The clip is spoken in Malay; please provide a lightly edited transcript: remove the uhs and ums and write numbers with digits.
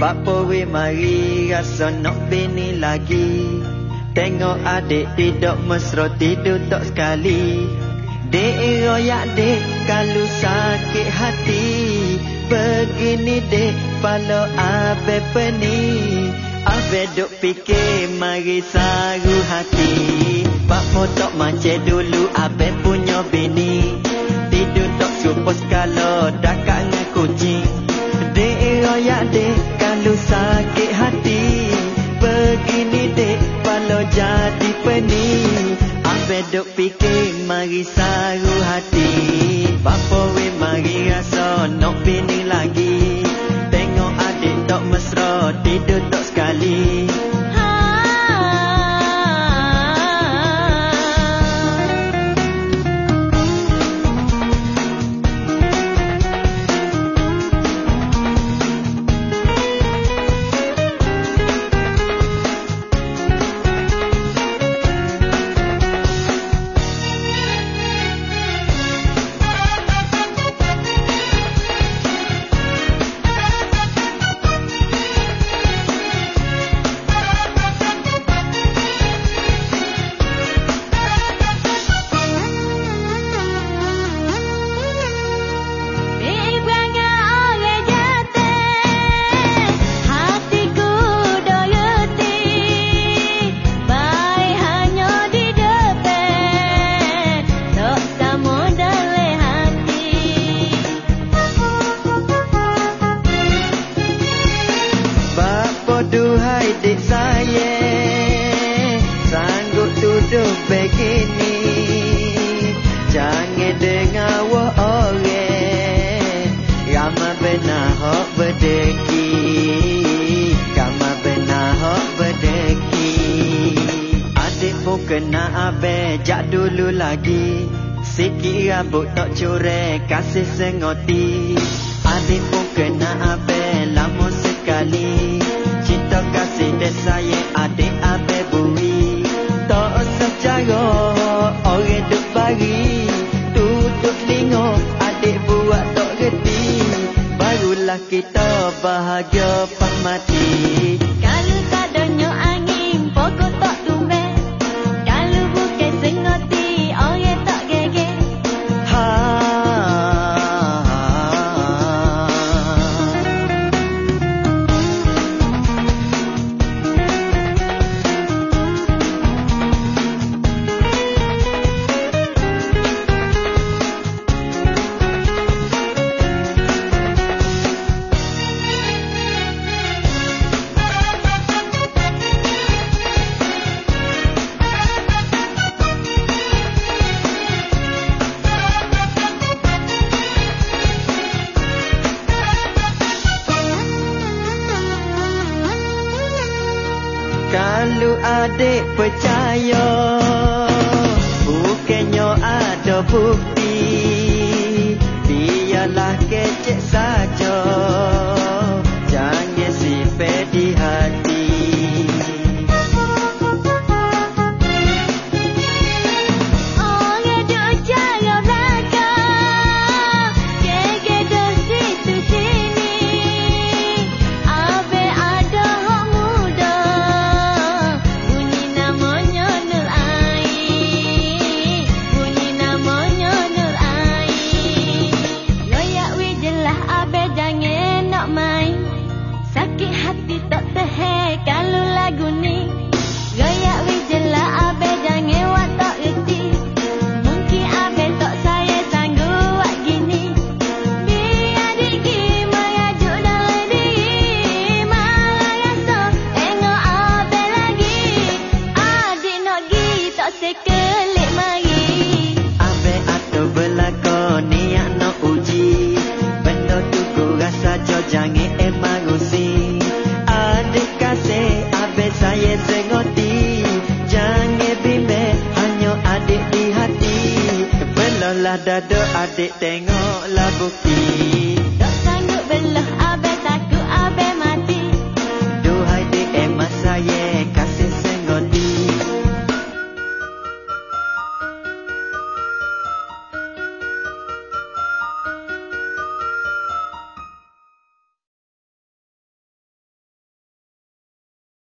Bapa we mari rasa nak bini lagi. Tengok adik tidak mesra tidur tak sekali. Dek royak dek kalau sakit hati. Begini dek pala abe peni. Abe duk fikir mari saru hati. Bapa tak macam dulu abe punya bini. Tidur tak serupa sekala dakak dengan kucing. Dek royak dek kalau sakit hati. Begini dek pala jadi peni. Abe duk fikir mari saru hati. Bapa we mari rasa nak bini lagi. Tengok adik tak mesra tidur tak sekali. Duhai dik saya, sanggup duduk begini. Jangan dengar wah orang, ramai benar hok berdeki. Ramai benar hok berdeki. Adik pun kena abe jak dulu lagi. Sikit rambut tak corek kasih sengoti. Adik pun kena abe lama sekali. Cinta kasih dan sayang adik abe bui. Tak secara orang duk bagi. Tutup telinga adik buat tak reti. Barulah kita bahagia pas mati. Kalau tak adanya angin pokok tak tumbuh. Kalau bukan sengoti orang tak geger. Kalau adik percaya, bukannya ada bukti. Biarlah kecek saja, jangan simpan di hati. Orang duk jaga belakang, geger dari situ sini. Abe ada hak muda, bunyi namanya Nur Ain. Bunyi namanya Nur Ain. Royak we jelah abe jangan nak main. Sakit hati tak tahan kalau lagu ni. Royak we jelah abe jangan wak tak reti. Mungkin abe tak saya sanggup wak gini. Biar adik merajuk dalam diri. Malah rasa tengok abe lagi. Adik nak gi tak sekelip mari. Abe atau belakang niat nak uji. Benda tu ku rasa jo jangan emosi. Adik kasih abe saya sengoti. Jangan bimbang hanya adik di hati. Belah dada adik tengoklah bukti.